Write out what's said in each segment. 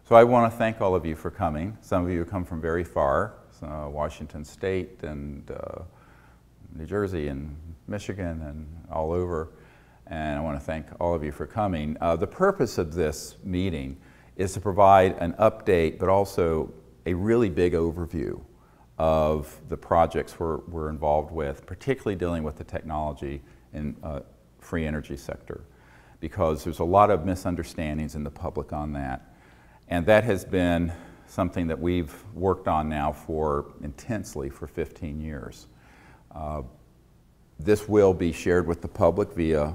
So I want to thank all of you for coming. Some of you come from very far, Washington State and New Jersey and Michigan and all over. And I want to thank all of you for coming. The purpose of this meeting is to provide an update, but also a really big overview of the projects we're involved with, particularly dealing with the technology in free energy sector, because there's a lot of misunderstandings in the public on that. And that has been something that we've worked on now intensely for 15 years. This will be shared with the public via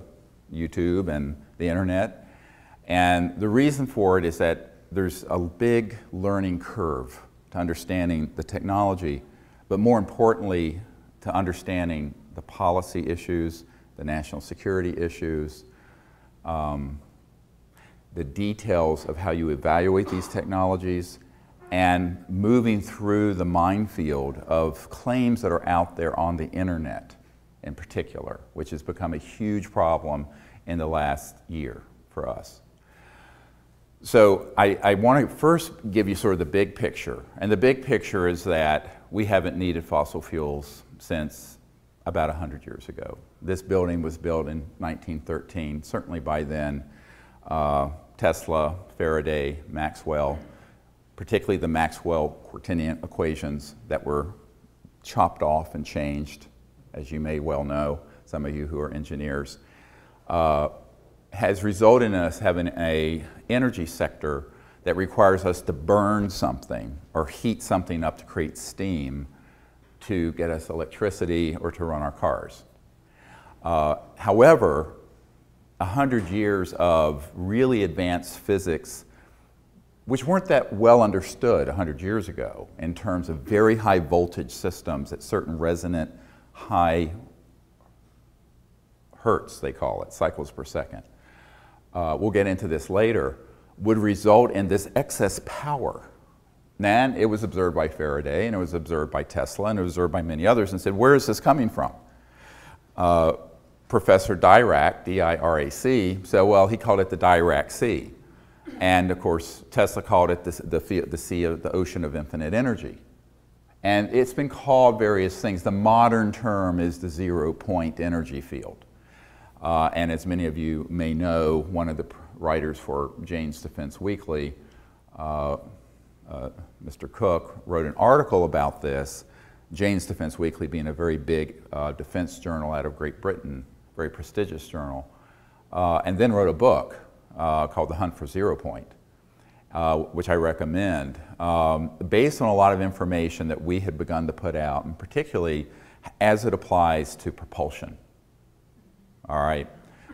YouTube and the internet. And the reason for it is that there's a big learning curve to understanding the technology, but more importantly, to understanding the policy issues, the national security issues, the details of how you evaluate these technologies, and moving through the minefield of claims that are out there on the internet in particular, which has become a huge problem in the last year for us. So I want to first give you sort of the big picture. And the big picture is that we haven't needed fossil fuels since about 100 years ago. This building was built in 1913. Certainly by then, Tesla, Faraday, Maxwell, particularly the Maxwell-Quaternion equations that were chopped off and changed, as you may well know, some of you who are engineers, has resulted in us having an energy sector that requires us to burn something or heat something up to create steam to get us electricity or to run our cars. However, 100 years of really advanced physics, which weren't that well understood 100 years ago in terms of very high voltage systems at certain resonant high hertz, they call it, cycles per second. We'll get into this later, would result in this excess power. And it was observed by Faraday, and it was observed by Tesla, and it was observed by many others, and said, where is this coming from? Professor Dirac, D-I-R-A-C, said, well, he called it the Dirac Sea. And of course, Tesla called it the sea of the ocean of infinite energy. And it's been called various things. The modern term is the zero-point energy field. And as many of you may know, one of the writers for Jane's Defense Weekly, Mr. Cook, wrote an article about this, Jane's Defense Weekly being a very big defense journal out of Great Britain, very prestigious journal, and then wrote a book called The Hunt for Zero Point, which I recommend, based on a lot of information that we had begun to put out, and particularly as it applies to propulsion. All right.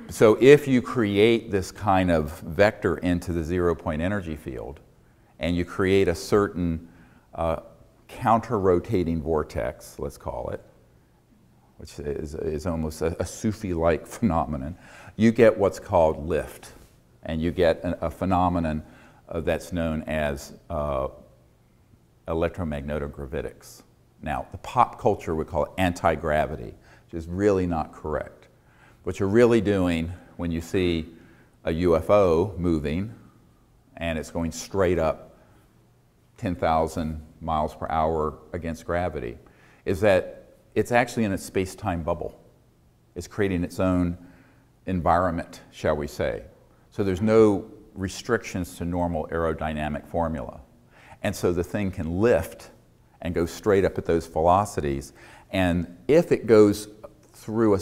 So if you create this kind of vector into the zero-point energy field, and you create a certain counter-rotating vortex, let's call it, which is almost a Sufi-like phenomenon, you get what's called lift, and you get a phenomenon that's known as electromagnetogravitics. Now, the pop culture would call it anti-gravity, which is really not correct. What you're really doing when you see a UFO moving and it's going straight up 10,000 miles per hour against gravity is that it's actually in a space-time bubble. It's creating its own environment, shall we say. So there's no restrictions to normal aerodynamic formula. And so the thing can lift and go straight up at those velocities. And if it goes through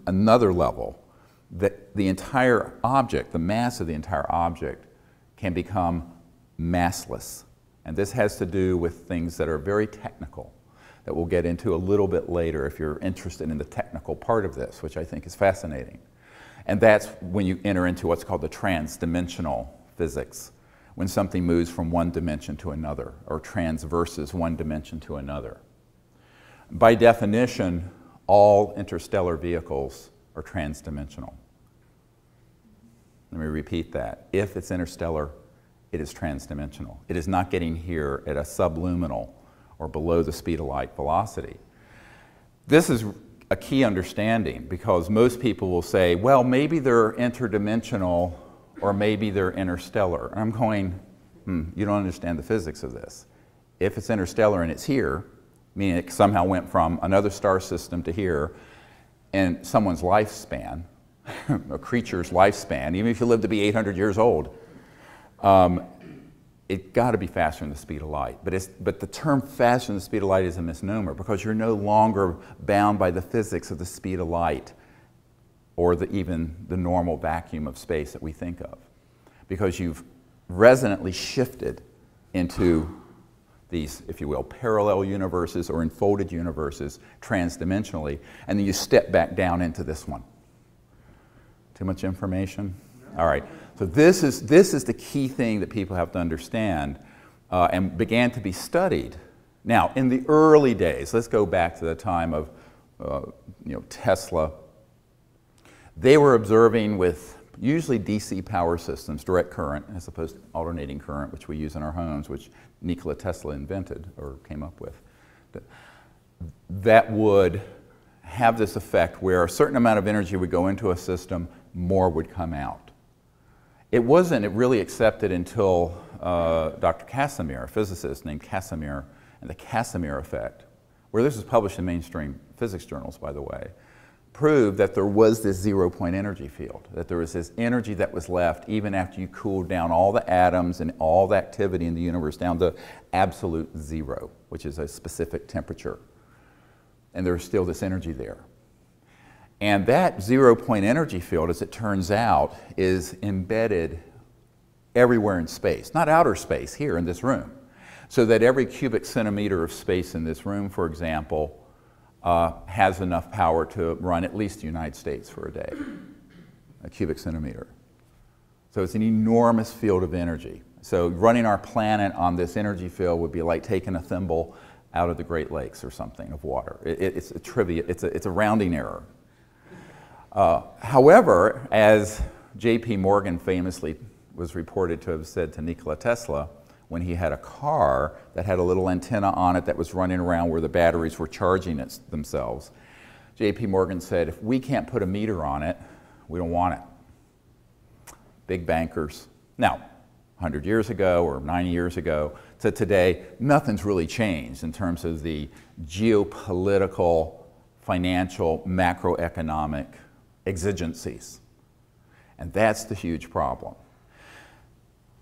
another level, that the entire object, the mass of the entire object, can become massless. And this has to do with things that are very technical that we'll get into a little bit later if you're interested in the technical part of this, which I think is fascinating. And that's when you enter into what's called the trans-dimensional physics, when something moves from one dimension to another, or transverses one dimension to another. By definition, all interstellar vehicles are trans-dimensional. Let me repeat that. If it's interstellar, it is trans-dimensional. It is not getting here at a subluminal or below the speed of light velocity. This is a key understanding because most people will say, well, maybe they're interdimensional or maybe they're interstellar. And I'm going, you don't understand the physics of this. If it's interstellar and it's here, meaning it somehow went from another star system to here, and someone's lifespan, a creature's lifespan, even if you live to be 800 years old, it's got to be faster than the speed of light. But the term faster than the speed of light is a misnomer, because you're no longer bound by the physics of the speed of light or even the normal vacuum of space that we think of, because you've resonantly shifted into these, if you will, parallel universes or enfolded universes transdimensionally, and then you step back down into this one. Too much information? All right. So this is the key thing that people have to understand and began to be studied. Now, in the early days, let's go back to the time of Tesla. They were observing with usually DC power systems, direct current, as opposed to alternating current, which we use in our homes, which Nikola Tesla invented or came up with. That would have this effect where a certain amount of energy would go into a system, more would come out. It wasn't really accepted until Dr. Casimir, a physicist named Casimir, and the Casimir effect, where this was published in mainstream physics journals, by the way, proved that there was this zero-point energy field, that there was this energy that was left even after you cooled down all the atoms and all the activity in the universe down to absolute zero, which is a specific temperature. And there's still this energy there. And that zero-point energy field, as it turns out, is embedded everywhere in space, not outer space here in this room. So that every cubic centimeter of space in this room, for example, has enough power to run at least the United States for a day, a cubic centimeter. So it's an enormous field of energy. So running our planet on this energy field would be like taking a thimble out of the Great Lakes or something of water. It's a trivia, it's a rounding error. However, as J.P. Morgan famously was reported to have said to Nikola Tesla, when he had a car that had a little antenna on it that was running around where the batteries were charging themselves, J.P. Morgan said, if we can't put a meter on it, we don't want it. Big bankers. Now, 100 years ago or 90 years ago to today, nothing's really changed in terms of the geopolitical, financial, macroeconomic exigencies. And that's the huge problem.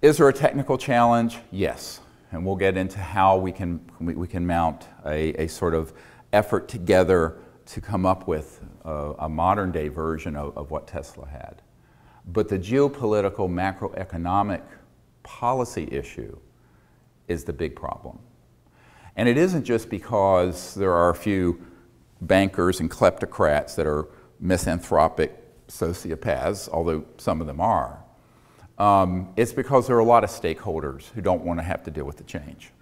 Is there a technical challenge? Yes. And we'll get into how we can mount a sort of effort together to come up with a modern day version of what Tesla had. But the geopolitical, macroeconomic policy issue is the big problem. And it isn't just because there are a few bankers and kleptocrats that are misanthropic sociopaths, although some of them are. It's because there are a lot of stakeholders who don't want to have to deal with the change.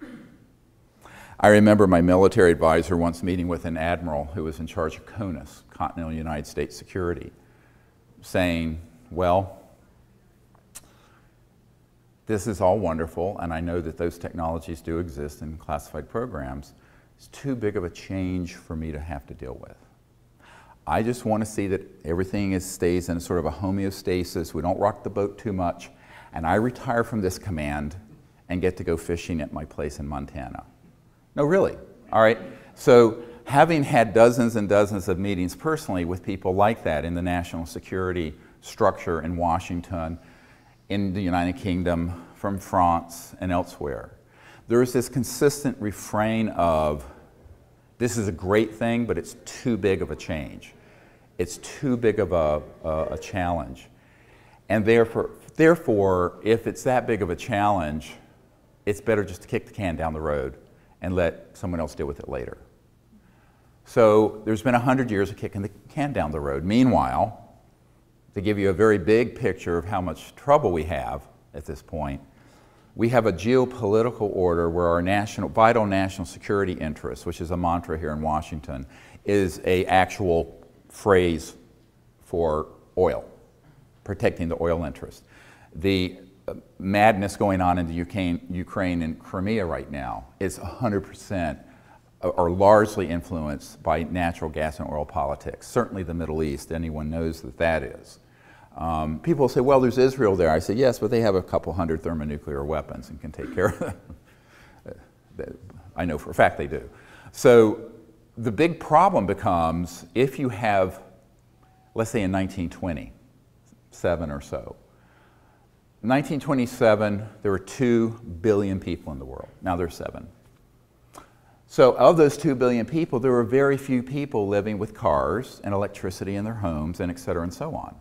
I remember my military advisor once meeting with an admiral who was in charge of CONUS, Continental United States Security, saying, well, this is all wonderful, and I know that those technologies do exist in classified programs. It's too big of a change for me to have to deal with. I just want to see that everything stays in sort of a homeostasis. We don't rock the boat too much. And I retire from this command and get to go fishing at my place in Montana. No, really. All right. So having had dozens and dozens of meetings personally with people like that in the national security structure in Washington, in the United Kingdom, from France, and elsewhere, there is this consistent refrain of, this is a great thing, but it's too big of a change. It's too big of a challenge. And therefore, if it's that big of a challenge, it's better just to kick the can down the road and let someone else deal with it later. So there's been 100 years of kicking the can down the road. Meanwhile, to give you a very big picture of how much trouble we have at this point, we have a geopolitical order where our vital national security interests, which is a mantra here in Washington, is an actual phrase for oil, protecting the oil interest. The madness going on in the Ukraine and Crimea right now is 100% or largely influenced by natural gas and oil politics. Certainly the Middle East, anyone knows that that is. People say, well, there's Israel there. I say, yes, but they have a couple hundred thermonuclear weapons and can take care of them. I know for a fact they do. So the big problem becomes if you have, let's say in 1927 or so. In 1927, there were 2 billion people in the world. Now there's 7. So of those 2 billion people, there were very few people living with cars and electricity in their homes and et cetera and so on.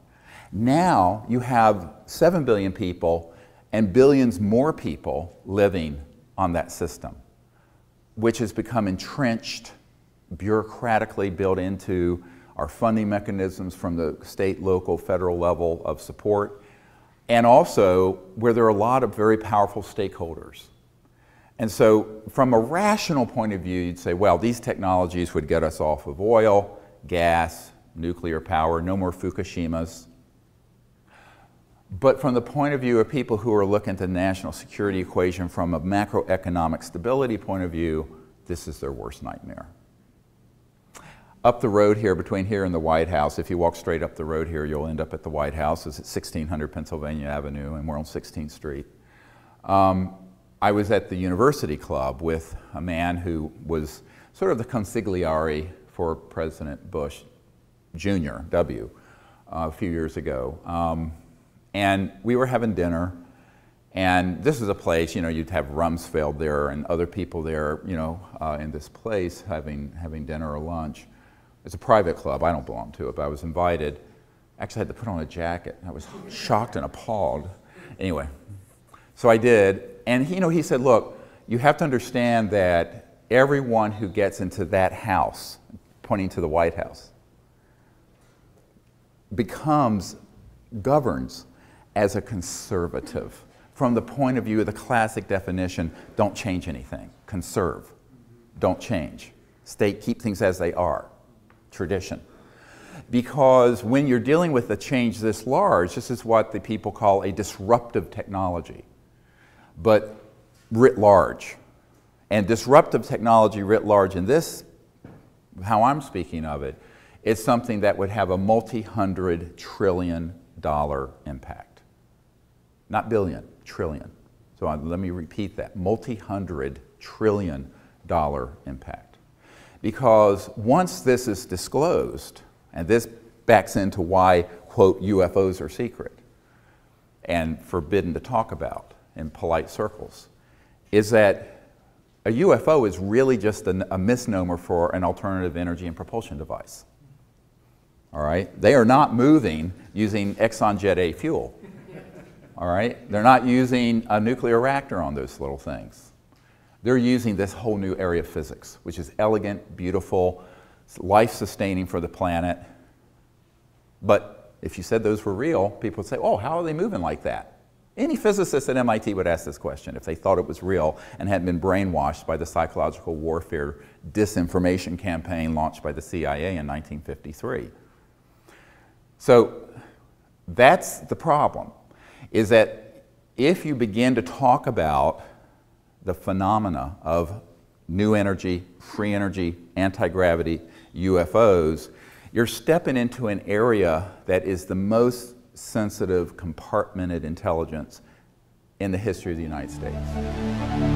Now you have 7 billion people and billions more people living on that system, which has become entrenched, bureaucratically built into our funding mechanisms from the state, local, federal level of support, and also where there are a lot of very powerful stakeholders. And so from a rational point of view, you'd say, well, these technologies would get us off of oil, gas, nuclear power, no more Fukushimas. But from the point of view of people who are looking at the national security equation from a macroeconomic stability point of view, this is their worst nightmare. Up the road here, between here and the White House, if you walk straight up the road here, you'll end up at the White House. It's at 1600 Pennsylvania Avenue, and we're on 16th Street. I was at the University Club with a man who was sort of the consigliere for President Bush Jr., W, a few years ago. And we were having dinner, and this is a place, you know, you'd have Rumsfeld there and other people there, you know, in this place having dinner or lunch. It's a private club. I don't belong to it, but I was invited. Actually, I had to put on a jacket. I was shocked and appalled. Anyway, so I did. And you know, he said, look, you have to understand that everyone who gets into that house, pointing to the White House, governs as a conservative. From the point of view of the classic definition, don't change anything. Conserve. Don't change. Keep things as they are. Tradition. Because when you're dealing with a change this large, this is what the people call a disruptive technology, but writ large. And disruptive technology writ large in this, how I'm speaking of it, is something that would have a multi-hundred trillion dollar impact. Not billion, trillion. So let me repeat that, multi-hundred trillion dollar impact. Because once this is disclosed, and this backs into why, quote, UFOs are secret and forbidden to talk about in polite circles, is that a UFO is really just a misnomer for an alternative energy and propulsion device. All right? They are not moving using Exxon Jet A fuel. All right? They're not using a nuclear reactor on those little things. They're using this whole new area of physics, which is elegant, beautiful, life-sustaining for the planet. But if you said those were real, people would say, oh, how are they moving like that? Any physicist at MIT would ask this question if they thought it was real and hadn't been brainwashed by the psychological warfare disinformation campaign launched by the CIA in 1953. So that's the problem, is that if you begin to talk about the phenomena of new energy, free energy, anti-gravity, UFOs, you're stepping into an area that is the most sensitive, compartmented intelligence in the history of the United States.